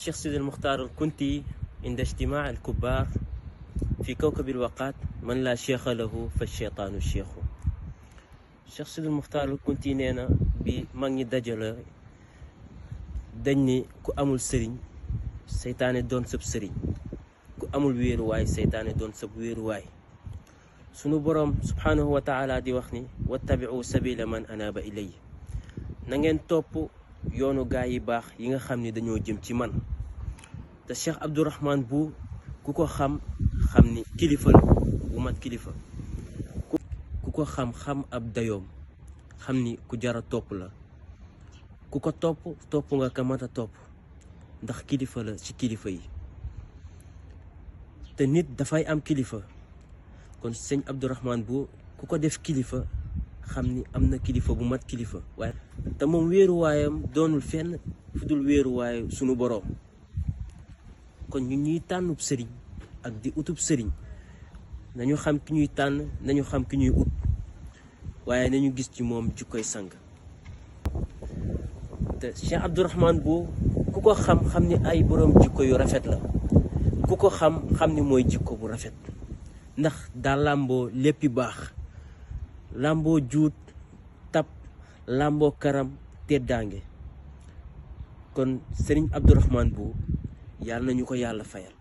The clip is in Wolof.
الشيخ سيد المختار الكنتي عند اجتماع الكبار في كوكب الوقات من لا شيخ له فالشيطان الشيخ. الشيخ سيد المختار الكنتي نينا بي ماغني داجال دني كو امول سيرين سيطان دون سب سيرين كو امول ويرو واي سيطان دون سب ويرو واي. سونو بروم سبحانه وتعالى دي وخني واتبعوا سبيل من اناب الي na ngeen topp yoonu gaa yi baax yi nga xam ni dañoo jëm ci man. te Cheikh Abdourahmane Bou ku ko xam ni kilifa la bu mat kilifa, ku ko xam ab dayoom xam ni ku jara topp la, ku ko topp nga ka mat a topp ndax kilifa la ci kilifa yi. te nit dafay am kilifa, kon sëñ Abdourahmane Bou ku ko def kilifa xam ni am na kilifa bu mat kilifa. waaye te moom wéeruwaayam doonul fenn fu dul wéeruwaayu sunu boroom. kon ñu ñuy tànnub sëriñ ak di utub sëriñ nañu xam ki ñuy tànn, nañu xam ki ñuy ut, waaye nañu gis ci moom jikkoy sang. te Cheikh Abdourahmane Bou ku ko xam ni ay boroom jikko yu rafet la, ku ko xam ni mooy jikko bu rafet ndax daa làmboo léppi baax, làmboo juut tab, làmboo karam teddaange. kon sëriñ Abdourahmane Bou yàlla nañu ko yàlla fayal.